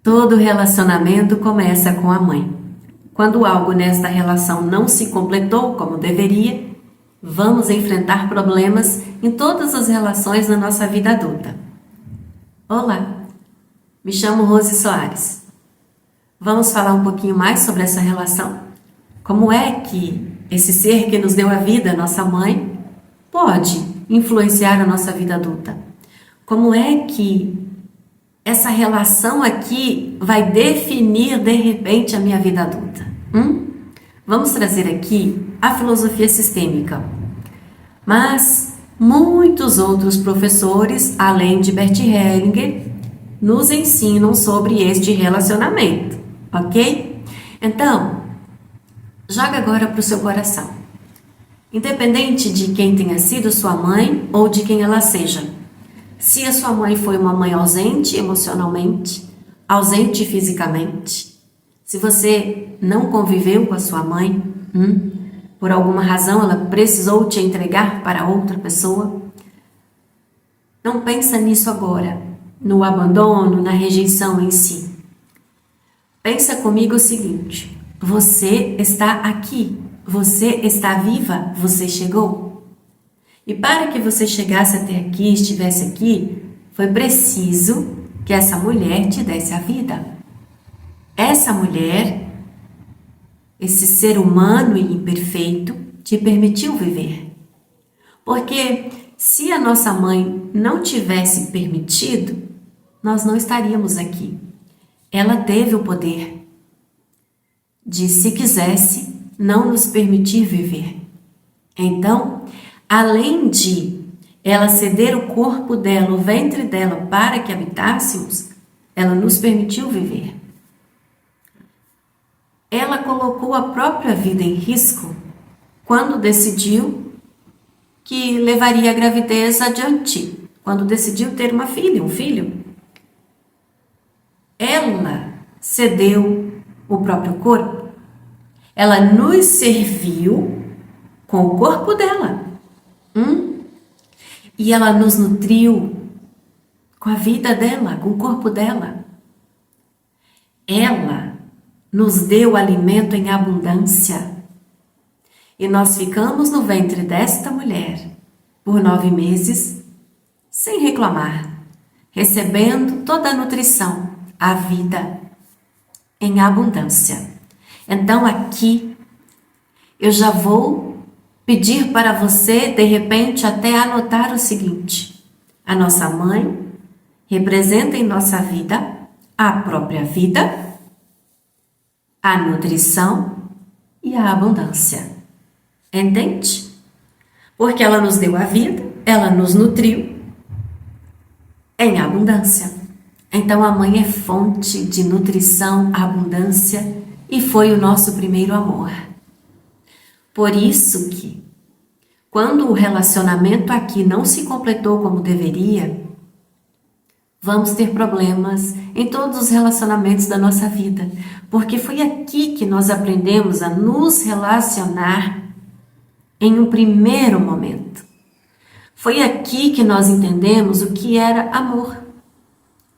Todo relacionamento começa com a mãe. Quando algo nesta relação não se completou como deveria, vamos enfrentar problemas em todas as relações na nossa vida adulta. Olá, me chamo Rose Soares. Vamos falar um pouquinho mais sobre essa relação? Como é que esse ser que nos deu a vida, nossa mãe, pode influenciar a nossa vida adulta? Como é que essa relação aqui vai definir de repente a minha vida adulta? Vamos trazer aqui a filosofia sistêmica. Mas muitos outros professores, além de Bert Hellinger, nos ensinam sobre este relacionamento, ok? Então, joga agora para o seu coração. Independente de quem tenha sido sua mãe ou de quem ela seja, se a sua mãe foi uma mãe ausente emocionalmente, ausente fisicamente, se você não conviveu com a sua mãe, por alguma razão ela precisou te entregar para outra pessoa, não pensa nisso agora, no abandono, na rejeição em si. Pensa comigo o seguinte: você está aqui, você está viva, você chegou. E para que você chegasse até aqui, estivesse aqui, foi preciso que essa mulher te desse a vida. Essa mulher, esse ser humano e imperfeito, te permitiu viver. Porque se a nossa mãe não tivesse permitido, nós não estaríamos aqui. Ela teve o poder de, se quisesse, não nos permitir viver. Então, além de ela ceder o corpo dela, o ventre dela, para que habitássemos, ela nos permitiu viver. Ela colocou a própria vida em risco quando decidiu que levaria a gravidez adiante, quando decidiu ter uma filha, um filho. Ela cedeu o próprio corpo. Ela nos serviu com o corpo dela. E ela nos nutriu com a vida dela, com o corpo dela. Ela nos deu alimento em abundância. E nós ficamos no ventre desta mulher por 9 meses, sem reclamar, recebendo toda a nutrição, a vida em abundância. Então aqui eu já vou pedir para você, de repente, até anotar o seguinte: a nossa mãe representa em nossa vida a própria vida, a nutrição e a abundância. Entende? Porque ela nos deu a vida, ela nos nutriu em abundância. Então a mãe é fonte de nutrição, abundância e foi o nosso primeiro amor. Por isso que, quando o relacionamento aqui não se completou como deveria, vamos ter problemas em todos os relacionamentos da nossa vida, porque foi aqui que nós aprendemos a nos relacionar em um primeiro momento. Foi aqui que nós entendemos o que era amor,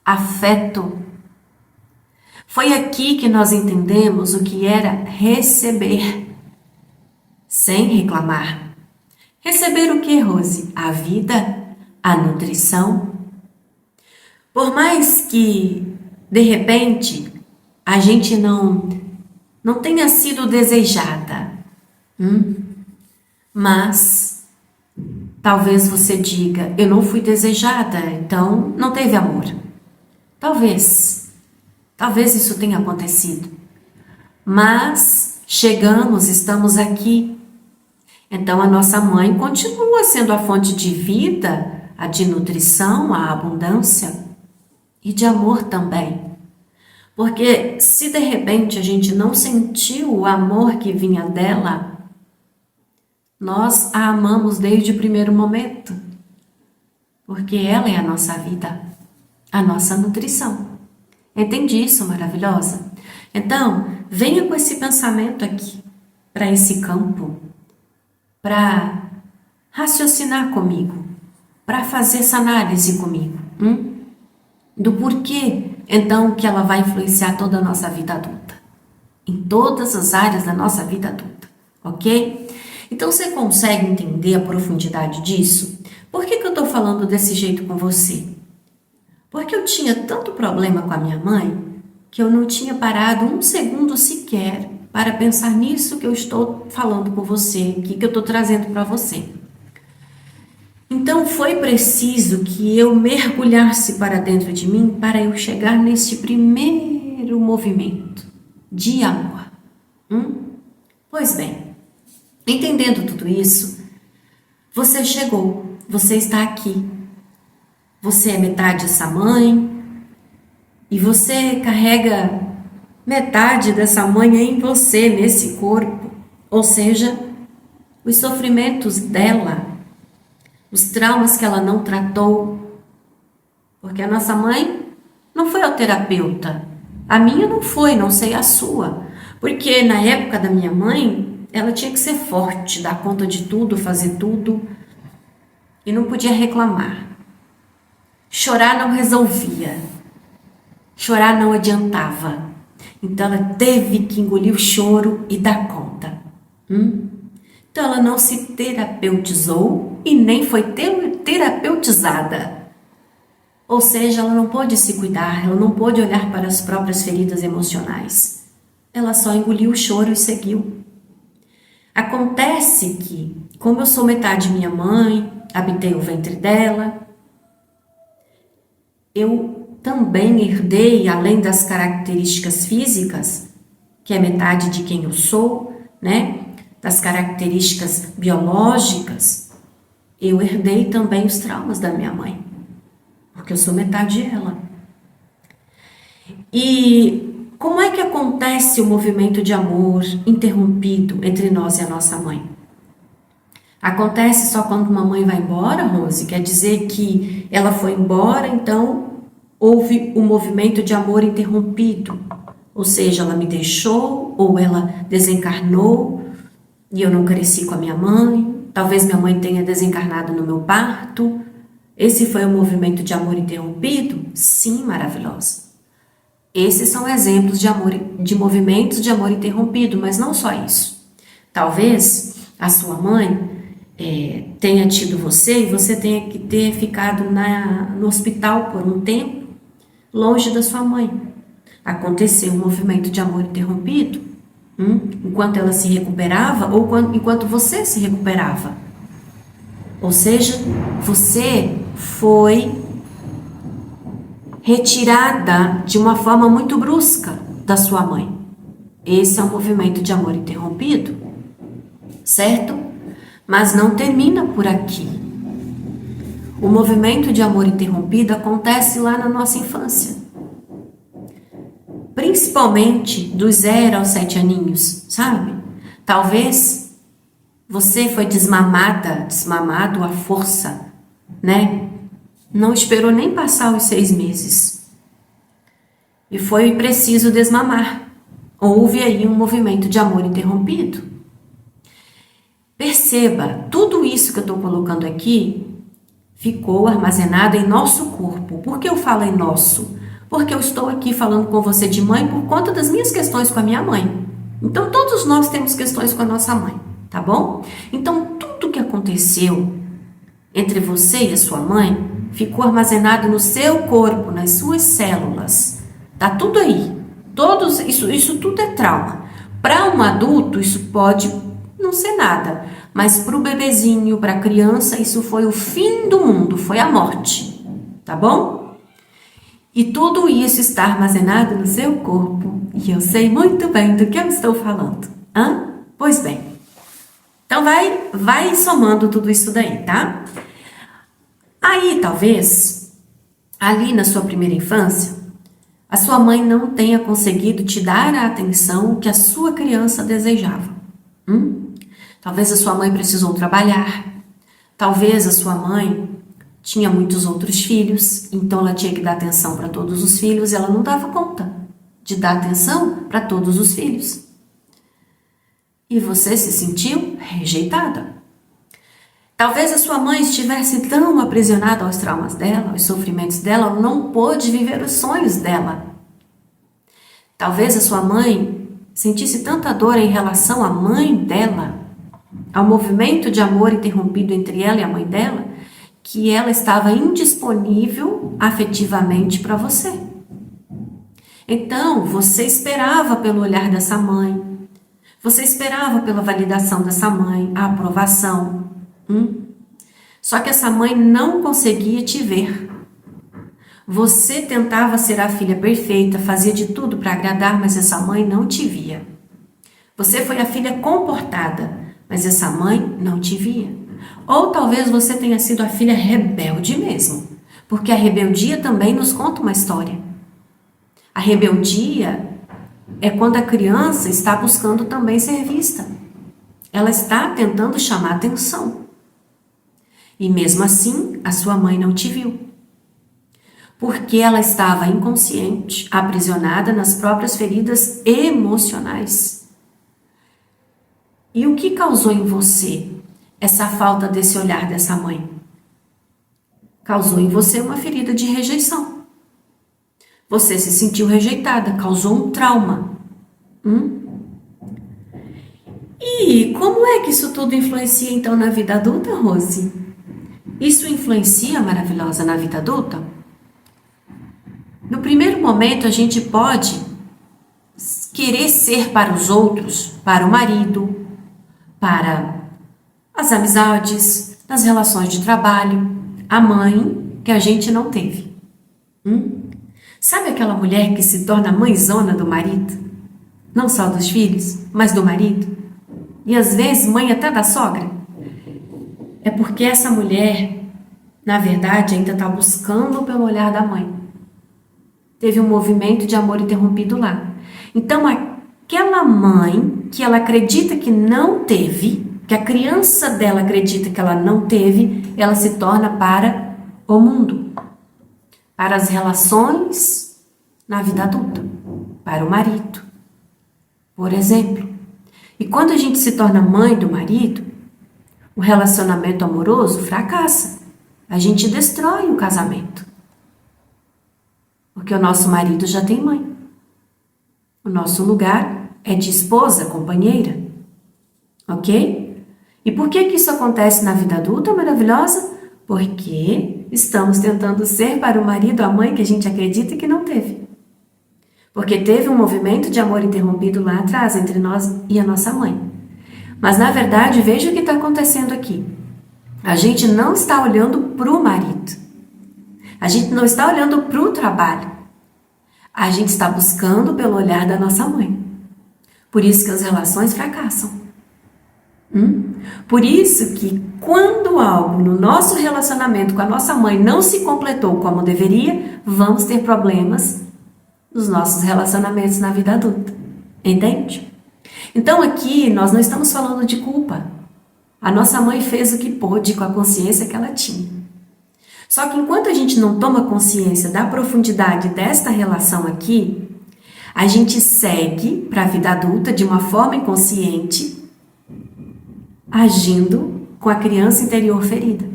afeto. Foi aqui que nós entendemos o que era receber, sem reclamar. Receber o que, Rose? A vida, a nutrição. Por mais que, de repente, a gente não tenha sido desejada, mas talvez você diga: eu não fui desejada, então não teve amor. Talvez isso tenha acontecido. Mas chegamos, estamos aqui. Então a nossa mãe continua sendo a fonte de vida, a de nutrição, a abundância e de amor também. Porque se de repente a gente não sentiu o amor que vinha dela, nós a amamos desde o primeiro momento. Porque ela é a nossa vida, a nossa nutrição. Entende isso, maravilhosa? Então, venha com esse pensamento aqui, para esse campo, para raciocinar comigo, para fazer essa análise comigo, do porquê então que ela vai influenciar toda a nossa vida adulta, em todas as áreas da nossa vida adulta, ok? Então você consegue entender a profundidade disso? Por que eu estou falando desse jeito com você? Porque eu tinha tanto problema com a minha mãe que eu não tinha parado um segundo sequer para pensar nisso que eu estou falando com você, que eu estou trazendo para você. Então foi preciso que eu mergulhasse para dentro de mim para eu chegar nesse primeiro movimento de amor. Pois bem, entendendo tudo isso, você chegou, você está aqui. Você é metade dessa mãe e você carrega metade dessa mãe em você, nesse corpo. Ou seja, os sofrimentos dela, os traumas que ela não tratou. Porque a nossa mãe não foi ao terapeuta. A minha não foi, não sei a sua. Porque na época da minha mãe, ela tinha que ser forte, dar conta de tudo, fazer tudo. E não podia reclamar. Chorar não resolvia. Chorar não adiantava. Então ela teve que engolir o choro e dar conta. Então ela não se terapeutizou e nem foi terapeutizada. Ou seja, ela não pôde se cuidar, ela não pôde olhar para as próprias feridas emocionais. Ela só engoliu o choro e seguiu. Acontece que, como eu sou metade minha mãe, habitei o ventre dela, eu também herdei, além das características físicas, que é metade de quem eu sou, né? Das características biológicas, eu herdei também os traumas da minha mãe, porque eu sou metade dela. E como é que acontece o movimento de amor interrompido entre nós e a nossa mãe? Acontece só quando uma mãe vai embora, Rose? Quer dizer que ela foi embora, então houve um movimento de amor interrompido. Ou seja, ela me deixou ou ela desencarnou e eu não cresci com a minha mãe. Talvez minha mãe tenha desencarnado no meu parto. Esse foi o movimento de amor interrompido? Sim, maravilhosa. Esses são exemplos de movimentos de amor interrompido, mas não só isso. Talvez a sua mãe tenha tido você e você tenha que ter ficado no hospital por um tempo, longe da sua mãe. Aconteceu um movimento de amor interrompido, enquanto ela se recuperava ou enquanto você se recuperava. Ou seja, você foi retirada de uma forma muito brusca da sua mãe. Esse é um movimento de amor interrompido, certo? Mas não termina por aqui. O movimento de amor interrompido acontece lá na nossa infância. Principalmente dos 0 aos 7 aninhos, sabe? Talvez você foi desmamado à força, né? Não esperou nem passar os 6 meses. E foi preciso desmamar. Houve aí um movimento de amor interrompido. Perceba, tudo isso que eu estou colocando aqui ficou armazenado em nosso corpo. Por que eu falo em nosso? Porque eu estou aqui falando com você de mãe por conta das minhas questões com a minha mãe. Então, todos nós temos questões com a nossa mãe, tá bom? Então, tudo que aconteceu entre você e a sua mãe ficou armazenado no seu corpo, nas suas células. Tá tudo aí. Isso tudo é trauma. Para um adulto, isso pode não ser nada. Mas para o bebezinho, para a criança, isso foi o fim do mundo, foi a morte. Tá bom? E tudo isso está armazenado no seu corpo. E eu sei muito bem do que eu estou falando. Pois bem. Então vai somando tudo isso daí, tá? Aí, talvez, ali na sua primeira infância, a sua mãe não tenha conseguido te dar a atenção que a sua criança desejava. Talvez a sua mãe precisou trabalhar. Talvez a sua mãe tinha muitos outros filhos, então ela tinha que dar atenção para todos os filhos e ela não dava conta de dar atenção para todos os filhos. E você se sentiu rejeitada. Talvez a sua mãe estivesse tão aprisionada aos traumas dela, aos sofrimentos dela, ela não pôde viver os sonhos dela. Talvez a sua mãe sentisse tanta dor em relação à mãe dela, ao movimento de amor interrompido entre ela e a mãe dela, que ela estava indisponível afetivamente para você. Então, você esperava pelo olhar dessa mãe, você esperava pela validação dessa mãe, a aprovação. Só que essa mãe não conseguia te ver. Você tentava ser a filha perfeita, fazia de tudo para agradar, mas essa mãe não te via. Você foi a filha comportada, mas essa mãe não te via. Ou talvez você tenha sido a filha rebelde mesmo, porque a rebeldia também nos conta uma história. A rebeldia é quando a criança está buscando também ser vista. Ela está tentando chamar atenção. E mesmo assim, a sua mãe não te viu. Porque ela estava inconsciente, aprisionada nas próprias feridas emocionais. E o que causou em você essa falta desse olhar dessa mãe? Causou em você uma ferida de rejeição. Você se sentiu rejeitada, causou um trauma. E como é que isso tudo influencia então na vida adulta, Rose? Isso influencia, maravilhosa, na vida adulta? No primeiro momento, a gente pode querer ser para os outros, para o marido, para as amizades, nas relações de trabalho, a mãe que a gente não teve. Sabe aquela mulher que se torna mãezona do marido? Não só dos filhos, mas do marido? E às vezes mãe até da sogra? É porque essa mulher, na verdade, ainda está buscando pelo olhar da mãe. Teve um movimento de amor interrompido lá. Então, aquela mãe que ela acredita que não teve, que a criança dela acredita que ela não teve, ela se torna para o mundo, para as relações na vida adulta, para o marido, por exemplo. E quando a gente se torna mãe do marido, o relacionamento amoroso fracassa. A gente destrói o casamento. Porque o nosso marido já tem mãe. O nosso lugar é de esposa, companheira. Ok? E por que isso acontece na vida adulta, maravilhosa? Porque estamos tentando ser para o marido a mãe que a gente acredita que não teve. Porque teve um movimento de amor interrompido lá atrás entre nós e a nossa mãe. Mas na verdade, veja o que está acontecendo aqui. A gente não está olhando para o marido. A gente não está olhando para o trabalho. A gente está buscando pelo olhar da nossa mãe. Por isso que as relações fracassam. Por isso que quando algo no nosso relacionamento com a nossa mãe não se completou como deveria, vamos ter problemas nos nossos relacionamentos na vida adulta. Entende? Então aqui nós não estamos falando de culpa. A nossa mãe fez o que pôde com a consciência que ela tinha. Só que enquanto a gente não toma consciência da profundidade desta relação aqui, a gente segue para a vida adulta de uma forma inconsciente, agindo com a criança interior ferida.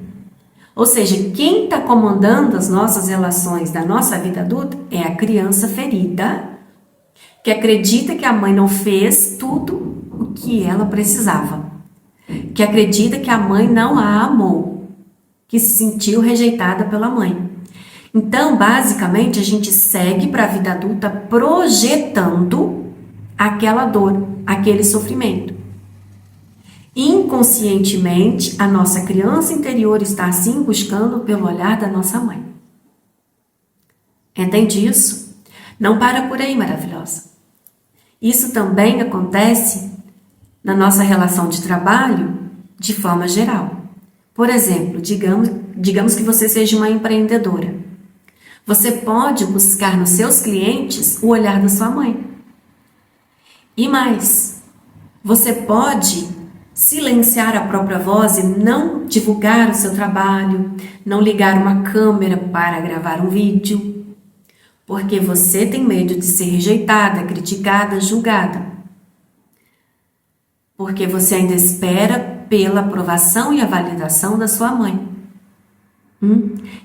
Ou seja, quem está comandando as nossas relações da nossa vida adulta é a criança ferida, que acredita que a mãe não fez tudo o que ela precisava, que acredita que a mãe não a amou, que se sentiu rejeitada pela mãe. Então, basicamente, a gente segue para a vida adulta projetando aquela dor, aquele sofrimento. Inconscientemente, a nossa criança interior está assim buscando pelo olhar da nossa mãe. Entende isso? Não para por aí, maravilhosa. Isso também acontece na nossa relação de trabalho de forma geral. Por exemplo, digamos que você seja uma empreendedora. Você pode buscar nos seus clientes o olhar da sua mãe. E mais, você pode silenciar a própria voz e não divulgar o seu trabalho, não ligar uma câmera para gravar um vídeo, porque você tem medo de ser rejeitada, criticada, julgada. Porque você ainda espera pela aprovação e a validação da sua mãe.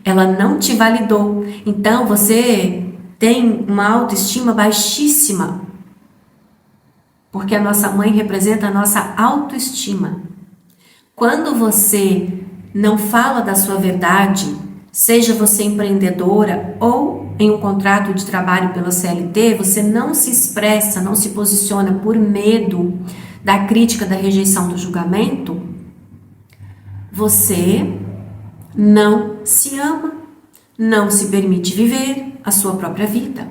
Ela não te validou. Então você tem uma autoestima baixíssima. Porque a nossa mãe representa a nossa autoestima. Quando você não fala da sua verdade, seja você empreendedora ou em um contrato de trabalho pela CLT, você não se expressa, não se posiciona por medo da crítica, da rejeição, do julgamento, você não se ama, não se permite viver a sua própria vida.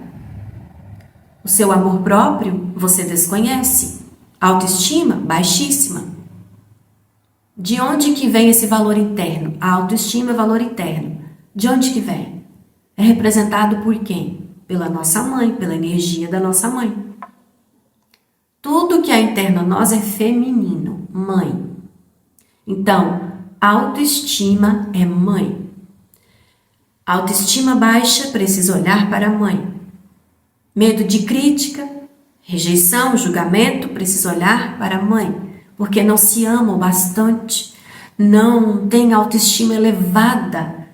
O seu amor próprio você desconhece, autoestima baixíssima. De onde que vem esse valor interno? A autoestima é valor interno. De onde que vem? É representado por quem? Pela nossa mãe, pela energia da nossa mãe. Tudo que há interno a nós é feminino, mãe. Então, autoestima é mãe. Autoestima baixa precisa olhar para a mãe. Medo de crítica, rejeição, julgamento, precisa olhar para a mãe, porque não se ama o bastante, não tem autoestima elevada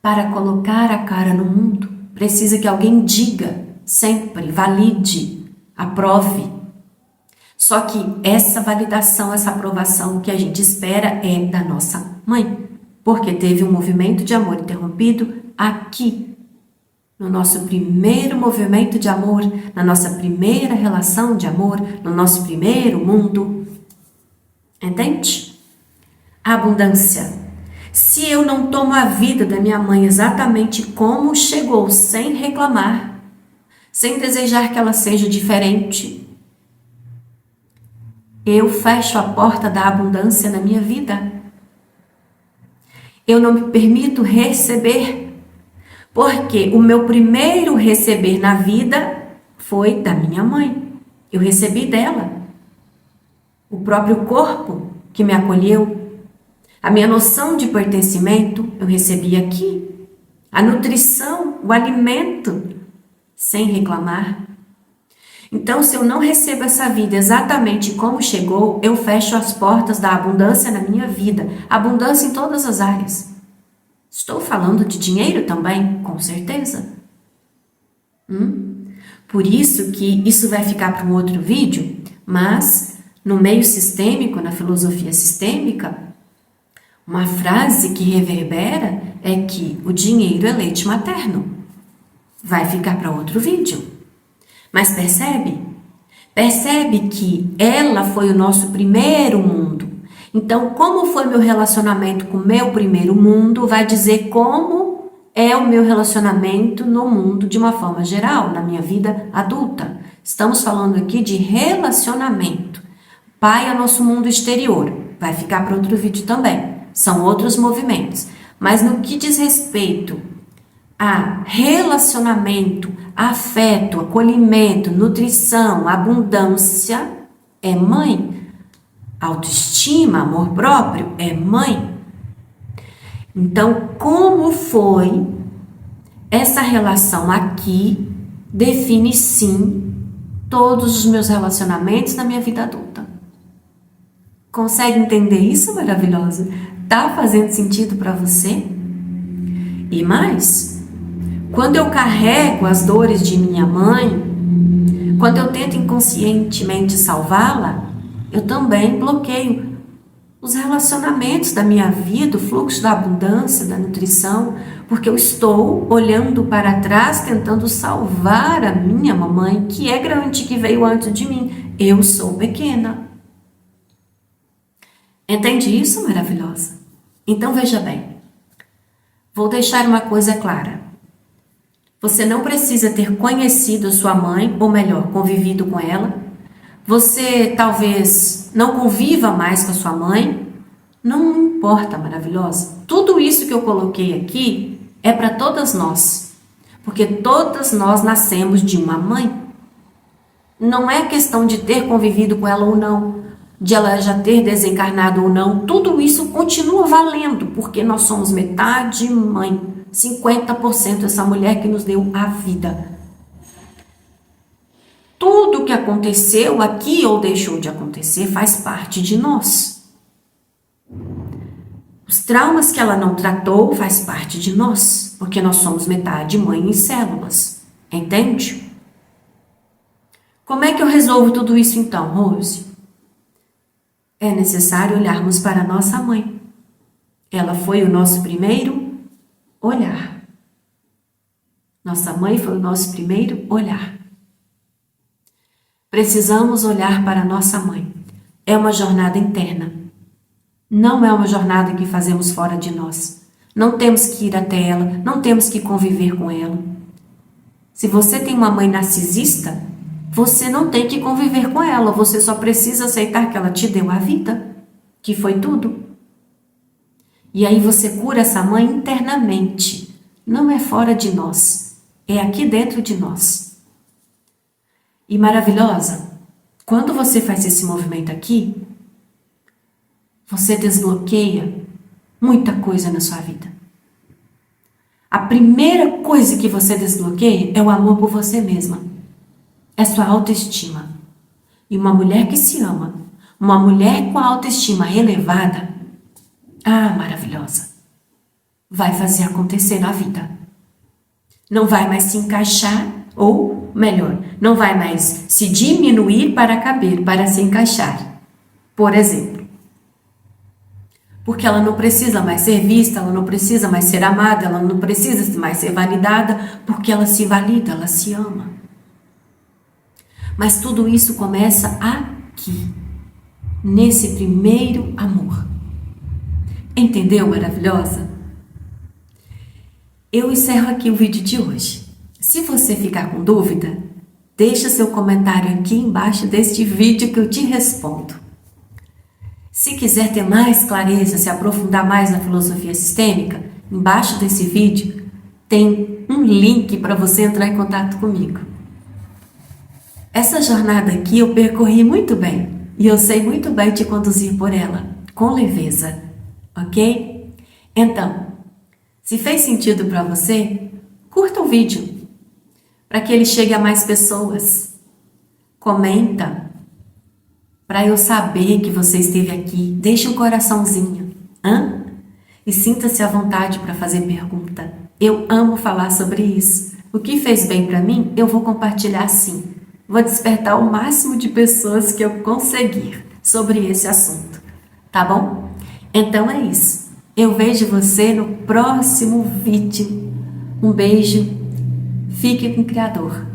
para colocar a cara no mundo. Precisa que alguém diga, sempre, valide, aprove. Só que essa validação, essa aprovação que a gente espera é da nossa mãe, porque teve um movimento de amor interrompido aqui, no nosso primeiro movimento de amor, na nossa primeira relação de amor, no nosso primeiro mundo. Entende? Abundância. Se eu não tomo a vida da minha mãe exatamente como chegou, sem reclamar, sem desejar que ela seja diferente, eu fecho a porta da abundância na minha vida. Eu não me permito receber, porque o meu primeiro receber na vida foi da minha mãe. Eu recebi dela. O próprio corpo que me acolheu. A minha noção de pertencimento eu recebi aqui. A nutrição, o alimento, sem reclamar. Então, se eu não recebo essa vida exatamente como chegou, eu fecho as portas da abundância na minha vida. Abundância em todas as áreas. Estou falando de dinheiro também, com certeza. Por isso que isso vai ficar para um outro vídeo, mas no meio sistêmico, na filosofia sistêmica, uma frase que reverbera é que o dinheiro é leite materno. Vai ficar para outro vídeo. Mas percebe? Percebe que ela foi o nosso primeiro mundo. Então, como foi meu relacionamento com o meu primeiro mundo, vai dizer como é o meu relacionamento no mundo de uma forma geral, na minha vida adulta. Estamos falando aqui de relacionamento. Pai é nosso mundo exterior. Vai ficar para outro vídeo também. São outros movimentos. Mas no que diz respeito a relacionamento, afeto, acolhimento, nutrição, abundância, é mãe. Autoestima, amor próprio, é mãe. Então, como foi essa relação aqui, define sim todos os meus relacionamentos na minha vida adulta. Consegue entender isso, maravilhosa? Tá fazendo sentido para você? E mais, quando eu carrego as dores de minha mãe, quando eu tento inconscientemente salvá-la, eu também bloqueio os relacionamentos da minha vida, o fluxo da abundância, da nutrição, porque eu estou olhando para trás, tentando salvar a minha mamãe, que é grande, que veio antes de mim. Eu sou pequena. Entende isso, maravilhosa? Então veja bem, vou deixar uma coisa clara. Você não precisa ter conhecido a sua mãe, ou melhor, convivido com ela. Você talvez não conviva mais com a sua mãe. Não importa, maravilhosa. Tudo isso que eu coloquei aqui é para todas nós. Porque todas nós nascemos de uma mãe. Não é questão de ter convivido com ela ou não, de ela já ter desencarnado ou não. Tudo isso continua valendo, porque nós somos metade mãe. 50% essa mulher que nos deu a vida. Tudo que aconteceu aqui ou deixou de acontecer faz parte de nós. Os traumas que ela não tratou faz parte de nós, porque nós somos metade mãe em células, entende? Como é que eu resolvo tudo isso então, Rose? É necessário olharmos para a nossa mãe. Ela foi o nosso primeiro olhar. Nossa mãe foi o nosso primeiro olhar. Precisamos olhar para a nossa mãe. É uma jornada interna. Não é uma jornada que fazemos fora de nós. Não temos que ir até ela, não temos que conviver com ela. Se você tem uma mãe narcisista, você não tem que conviver com ela, você só precisa aceitar que ela te deu a vida, que foi tudo. E aí você cura essa mãe internamente. Não é fora de nós, é aqui dentro de nós. E maravilhosa, quando você faz esse movimento aqui, você desbloqueia muita coisa na sua vida. A primeira coisa que você desbloqueia é o amor por você mesma. É sua autoestima. E uma mulher que se ama, uma mulher com a autoestima elevada, maravilhosa, vai fazer acontecer na vida. Não vai mais se encaixar, ou melhor, não vai mais se diminuir para caber, para se encaixar. Por exemplo, porque ela não precisa mais ser vista, ela não precisa mais ser amada, ela não precisa mais ser validada, porque ela se valida, ela se ama. Mas tudo isso começa aqui, nesse primeiro amor. Entendeu, maravilhosa? Eu encerro aqui o vídeo de hoje. Se você ficar com dúvida, deixa seu comentário aqui embaixo deste vídeo que eu te respondo. Se quiser ter mais clareza, se aprofundar mais na filosofia sistêmica, embaixo desse vídeo tem um link para você entrar em contato comigo. Essa jornada aqui eu percorri muito bem e eu sei muito bem te conduzir por ela, com leveza, ok? Então, se fez sentido para você, curta o vídeo para que ele chegue a mais pessoas. Comenta para eu saber que você esteve aqui. Deixa um coraçãozinho, e sinta-se à vontade para fazer pergunta. Eu amo falar sobre isso. O que fez bem para mim, eu vou compartilhar sim. Vou despertar o máximo de pessoas que eu conseguir sobre esse assunto, tá bom? Então é isso. Eu vejo você no próximo vídeo. Um beijo. Fique com o Criador.